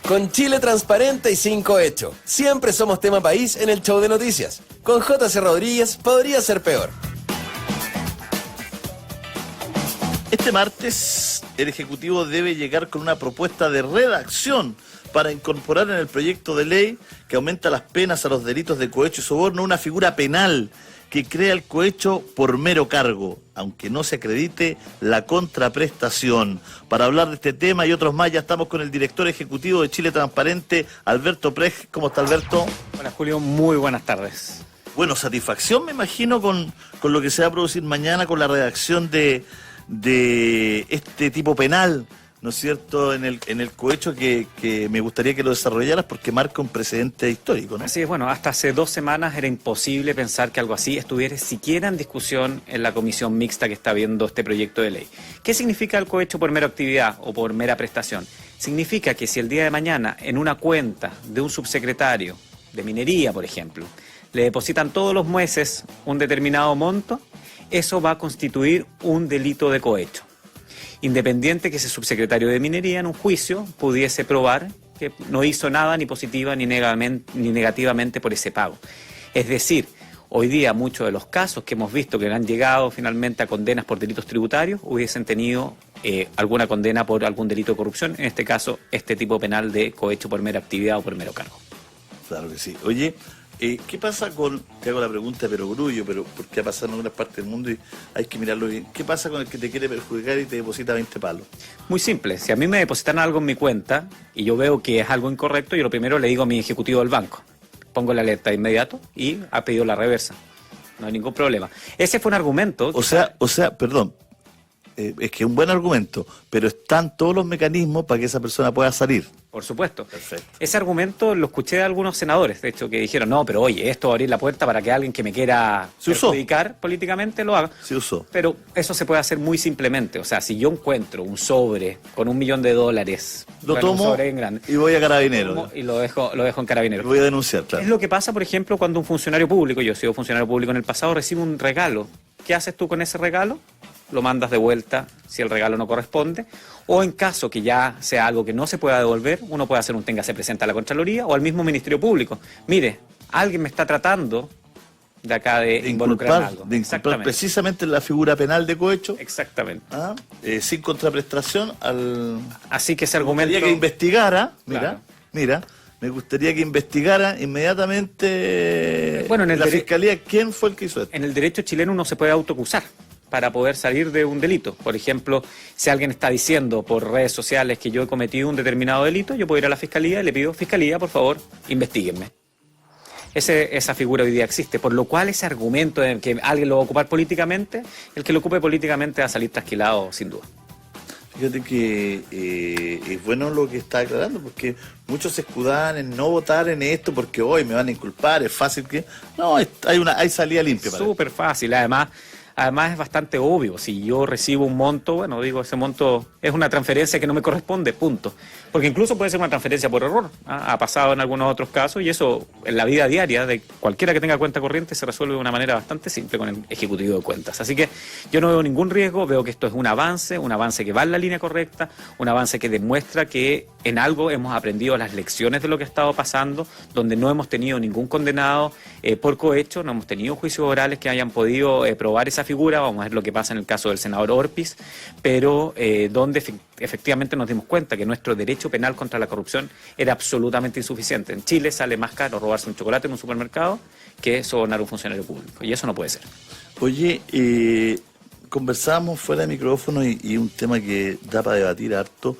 Con Chile transparente y sin cohecho. Siempre somos tema país en el show de noticias. Con J.C. Rodríguez podría ser peor. Este martes, el Ejecutivo debe llegar con una propuesta de redacción para incorporar en el proyecto de ley que aumenta las penas a los delitos de cohecho y soborno una figura penal que crea el cohecho por mero cargo, aunque no se acredite la contraprestación. Para hablar de este tema y otros más, ya estamos con el director ejecutivo de Chile Transparente, Alberto Prej. ¿Cómo está, Alberto? Hola, Julio, muy buenas tardes. Bueno, satisfacción me imagino con lo que se va a producir mañana con la redacción de este tipo penal, ¿no es cierto?, en el cohecho que me gustaría que lo desarrollaras porque marca un precedente histórico, ¿no? Así es, bueno, hasta hace 2 semanas era imposible pensar que algo así estuviera siquiera en discusión en la comisión mixta que está viendo este proyecto de ley. ¿Qué significa el cohecho por mera actividad o por mera prestación? Significa que si el día de mañana en una cuenta de un subsecretario de minería, por ejemplo, le depositan todos los meses un determinado monto, eso va a constituir un delito de cohecho. Independiente que ese subsecretario de Minería en un juicio pudiese probar que no hizo nada ni positiva ni negativamente por ese pago. Es decir, hoy día muchos de los casos que hemos visto que han llegado finalmente a condenas por delitos tributarios hubiesen tenido alguna condena por algún delito de corrupción, en este caso este tipo penal de cohecho por mera actividad o por mero cargo. Claro que sí. Oye, ¿qué pasa con, te hago la pregunta pero grullo, pero porque ha pasado en algunas partes del mundo y hay que mirarlo bien, ¿qué pasa con el que te quiere perjudicar y te deposita 20 palos? Muy simple, si a mí me depositan algo en mi cuenta y yo veo que es algo incorrecto, yo lo primero le digo a mi ejecutivo del banco, pongo la alerta de inmediato y ha pedido la reversa, no hay ningún problema. Ese fue un argumento. O sea, perdón, es que es un buen argumento, pero están todos los mecanismos para que esa persona pueda salir. Por supuesto. Perfecto. Ese argumento lo escuché de algunos senadores, de hecho, que dijeron, no, pero oye, esto va a abrir la puerta para que alguien que me quiera perjudicar políticamente lo haga. Se usó. Pero eso se puede hacer muy simplemente. O sea, si yo encuentro un sobre con $1 millón, lo tomo un sobre en grande, y voy a Carabineros. Y lo dejo en Carabineros. Lo voy a denunciar, claro. Es lo que pasa, por ejemplo, cuando un funcionario público, yo he sido funcionario público en el pasado, recibe un regalo. ¿Qué haces tú con ese regalo? Lo mandas de vuelta si el regalo no corresponde, o en caso que ya sea algo que no se pueda devolver, uno puede hacer un téngase presente a la Contraloría o al mismo Ministerio Público. Mire, alguien me está tratando de acá de involucrar en algo. De inculpar precisamente la figura penal de cohecho. Exactamente. Sin contraprestación al... Así que ese argumento... Me gustaría que investigara, Claro. mira, me gustaría que investigara inmediatamente la Fiscalía quién fue el que hizo esto. En el derecho chileno uno se puede autoacusar para poder salir de un delito. Por ejemplo, si alguien está diciendo por redes sociales que yo he cometido un determinado delito, yo puedo ir a la Fiscalía y le pido, Fiscalía, por favor, investíguenme. Esa figura hoy día existe, por lo cual ese argumento de que alguien lo va a ocupar políticamente, el que lo ocupe políticamente va a salir trasquilado sin duda. Fíjate que es bueno lo que está aclarando, porque muchos se escudan en no votar en esto porque hoy me van a inculpar, es fácil que... No, hay salida limpia. Súper fácil, además es bastante obvio. Si yo recibo un monto, bueno, digo, ese monto es una transferencia que no me corresponde, punto. Porque incluso puede ser una transferencia por error. Ha pasado en algunos otros casos y eso en la vida diaria de cualquiera que tenga cuenta corriente se resuelve de una manera bastante simple con el ejecutivo de cuentas. Así que yo no veo ningún riesgo, veo que esto es un avance que va en la línea correcta, un avance que demuestra que en algo hemos aprendido las lecciones de lo que ha estado pasando, donde no hemos tenido ningún condenado por cohecho, no hemos tenido juicios orales que hayan podido probar esa figura. Vamos a ver lo que pasa en el caso del senador Orpiz, pero donde efectivamente nos dimos cuenta que nuestro derecho penal contra la corrupción era absolutamente insuficiente. En Chile sale más caro robarse un chocolate en un supermercado que sobornar a un funcionario público, y eso no puede ser. Oye, conversábamos fuera de micrófono y un tema que da para debatir harto.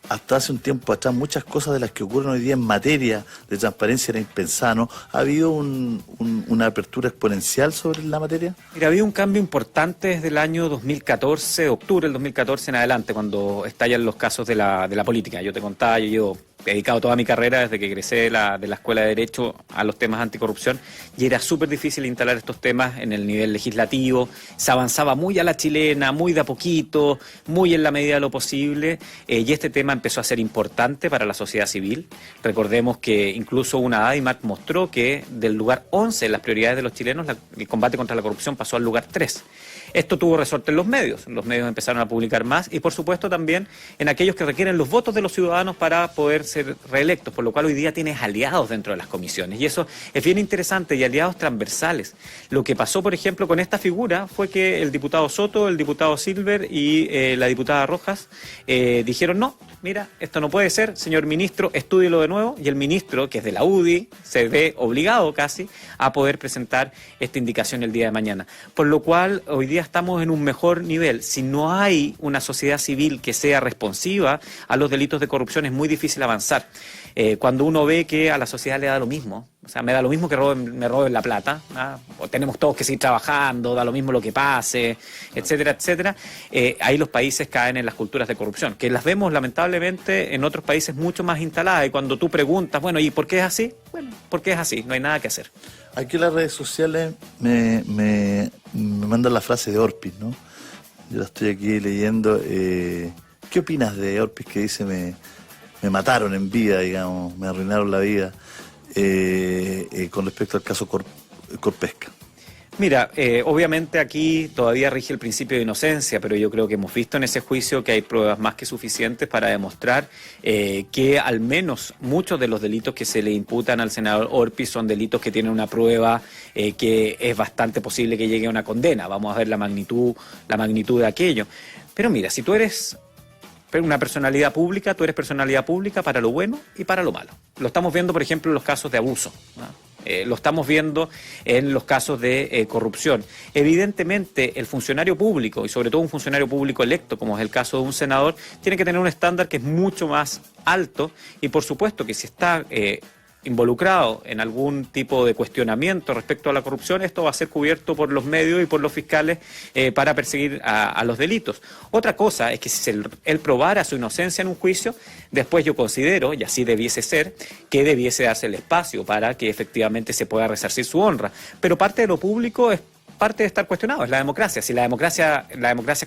Hasta hace un tiempo atrás muchas cosas de las que ocurren hoy día en materia de transparencia eran impensadas, ¿no? ¿Ha habido una apertura exponencial sobre la materia? Mira, ha habido un cambio importante desde el año 2014, octubre del 2014 en adelante, cuando estallan los casos de la política. Yo te contaba, yo he dedicado toda mi carrera desde que egresé de la Escuela de Derecho a los temas anticorrupción, y era súper difícil instalar estos temas en el nivel legislativo. Se avanzaba muy a la chilena, muy de a poquito, muy en la medida de lo posible, y este tema empezó a ser importante para la sociedad civil. Recordemos que incluso una ADIMAC mostró que del lugar 11 en las prioridades de los chilenos, el combate contra la corrupción pasó al lugar 3. Esto tuvo resorte en los medios empezaron a publicar más y por supuesto también en aquellos que requieren los votos de los ciudadanos para poder ser reelectos, por lo cual hoy día tienes aliados dentro de las comisiones y eso es bien interesante y aliados transversales. Lo que pasó, por ejemplo, con esta figura fue que el diputado Soto, el diputado Silver y la diputada Rojas dijeron no, mira, esto no puede ser, señor ministro, estúdielo de nuevo, y el ministro, que es de la UDI, se ve obligado casi a poder presentar esta indicación el día de mañana. Por lo cual, hoy día estamos en un mejor nivel. Si no hay una sociedad civil que sea responsiva a los delitos de corrupción, es muy difícil avanzar. Cuando uno ve que a la sociedad le da lo mismo, o sea, me da lo mismo que me roben la plata, o tenemos todos que seguir trabajando, da lo mismo lo que pase, etcétera, etcétera, ahí los países caen en las culturas de corrupción, que las vemos lamentablemente en otros países mucho más instaladas, y cuando tú preguntas, bueno, ¿y por qué es así? Bueno, porque es así, no hay nada que hacer. Aquí en las redes sociales me mandan la frase de Orpis, ¿no? Yo la estoy aquí leyendo. ¿Qué opinas de Orpis que dice me mataron en vida, digamos, me arruinaron la vida, con respecto al caso Corpesca? Mira, obviamente aquí todavía rige el principio de inocencia, pero yo creo que hemos visto en ese juicio que hay pruebas más que suficientes para demostrar que al menos muchos de los delitos que se le imputan al senador Orpis son delitos que tienen una prueba que es bastante posible que llegue a una condena. Vamos a ver la magnitud de aquello. Pero mira, si tú eres una personalidad pública, tú eres personalidad pública para lo bueno y para lo malo. Lo estamos viendo, por ejemplo, en los casos de abuso, ¿no? Lo estamos viendo en los casos de corrupción. Evidentemente, el funcionario público, y sobre todo un funcionario público electo, como es el caso de un senador, tiene que tener un estándar que es mucho más alto y, por supuesto, que si está involucrado en algún tipo de cuestionamiento respecto a la corrupción, esto va a ser cubierto por los medios y por los fiscales para perseguir a los delitos. Otra cosa es que si él probara su inocencia en un juicio, después yo considero, y así debiese ser, que debiese darse el espacio para que efectivamente se pueda resarcir su honra. Pero parte de lo público es parte de estar cuestionado, es la democracia. Si la democracia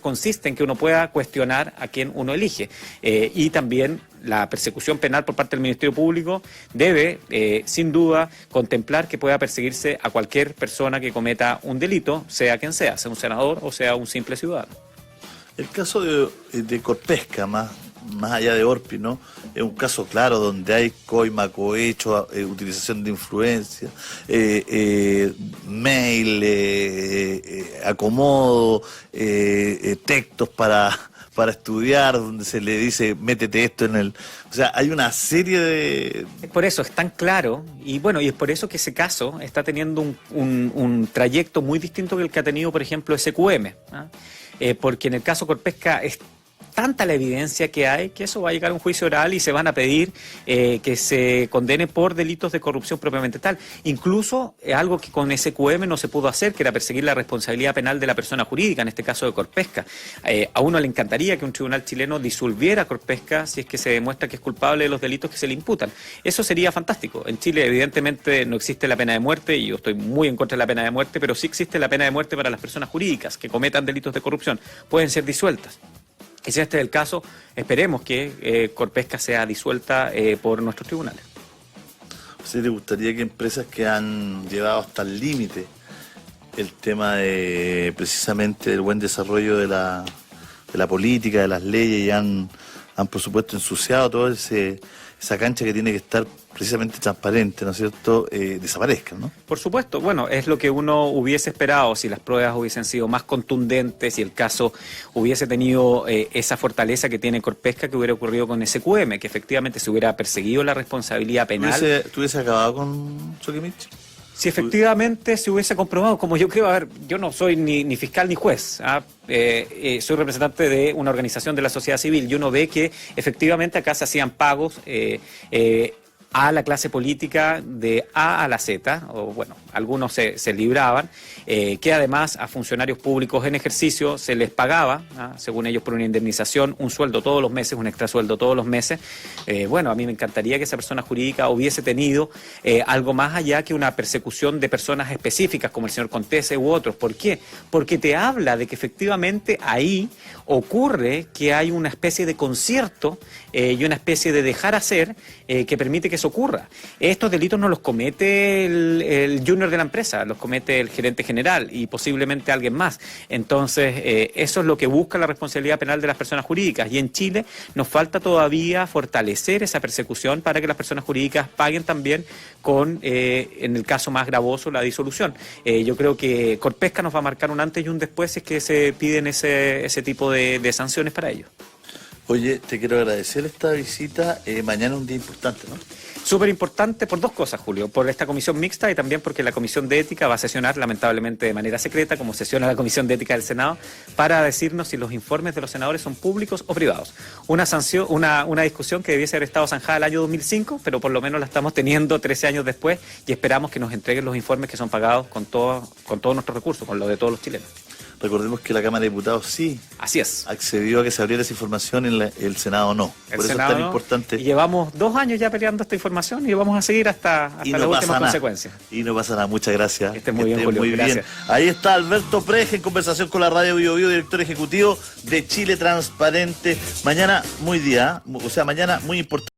consiste en que uno pueda cuestionar a quien uno elige. Y también la persecución penal por parte del Ministerio Público debe, sin duda, contemplar que pueda perseguirse a cualquier persona que cometa un delito, sea quien sea un senador o sea un simple ciudadano. El caso de Corpesca, más allá de Orpis, ¿no? Es un caso claro donde hay coima, cohecho, utilización de influencia, mail, acomodo, textos para estudiar, donde se le dice, métete esto en el... O sea, hay una serie de... Por eso es tan claro, y bueno, y es por eso que ese caso está teniendo un trayecto muy distinto que el que ha tenido, por ejemplo, SQM, ¿no? Porque en el caso Corpesca es tanta la evidencia que hay que eso va a llegar a un juicio oral y se van a pedir que se condene por delitos de corrupción propiamente tal. Incluso algo que con SQM no se pudo hacer, que era perseguir la responsabilidad penal de la persona jurídica, en este caso de Corpesca. A uno le encantaría que un tribunal chileno disolviera a Corpesca si es que se demuestra que es culpable de los delitos que se le imputan. Eso sería fantástico. En Chile evidentemente no existe la pena de muerte y yo estoy muy en contra de la pena de muerte, pero sí existe la pena de muerte para las personas jurídicas que cometan delitos de corrupción. Pueden ser disueltas. Y si este es el caso, esperemos que Corpesca sea disuelta por nuestros tribunales. ¿Sí te gustaría que empresas que han llevado hasta el límite el tema de precisamente el buen desarrollo de la política, de las leyes, y han por supuesto ensuciado toda esa cancha que tiene que estar precisamente transparente, ¿no es cierto?, desaparezcan, ¿no? Por supuesto, bueno, es lo que uno hubiese esperado si las pruebas hubiesen sido más contundentes, si el caso hubiese tenido esa fortaleza que tiene Corpesca, que hubiera ocurrido con SQM, que efectivamente se hubiera perseguido la responsabilidad penal. ¿Tú hubiese acabado con Soquimich? Si efectivamente se hubiese comprobado, como yo creo, a ver, yo no soy ni fiscal ni juez, soy representante de una organización de la sociedad civil y uno ve que efectivamente acá se hacían pagos a la clase política de A a la Z, o bueno, algunos se libraban, que además a funcionarios públicos en ejercicio se les pagaba, según ellos por una indemnización, un sueldo todos los meses, un extra sueldo todos los meses. Bueno, a mí me encantaría que esa persona jurídica hubiese tenido algo más allá que una persecución de personas específicas como el señor Contese u otros. ¿Por qué? Porque te habla de que efectivamente ahí ocurre que hay una especie de concierto y una especie de dejar hacer que permite que eso ocurra. Estos delitos no los comete el junior de la empresa, los comete el gerente general y posiblemente alguien más. Entonces, eso es lo que busca la responsabilidad penal de las personas jurídicas. Y en Chile nos falta todavía fortalecer esa persecución para que las personas jurídicas paguen también con, en el caso más gravoso, la disolución. Yo creo que Corpesca nos va a marcar un antes y un después si es que se piden ese tipo de sanciones para ello. Oye, te quiero agradecer esta visita. Mañana es un día importante, ¿no? Súper importante por dos cosas, Julio. Por esta comisión mixta y también porque la comisión de ética va a sesionar lamentablemente de manera secreta, como sesiona la comisión de ética del Senado, para decirnos si los informes de los senadores son públicos o privados. Una discusión que debiese haber estado zanjada el año 2005, pero por lo menos la estamos teniendo 13 años después y esperamos que nos entreguen los informes que son pagados con todos nuestros recursos, con lo de todos los chilenos. Recordemos que la Cámara de Diputados sí Así es. accedió a que se abriera esa información, el Senado no. El Por eso Senado es tan no, importante. Y llevamos 2 años ya peleando esta información y vamos a seguir hasta las últimas consecuencias. Y no pasa nada, muchas gracias. Que esté muy bien, Julio. Gracias. Ahí está Alberto Preje en conversación con la Radio Bio Bio, director ejecutivo de Chile Transparente. Mañana mañana muy importante.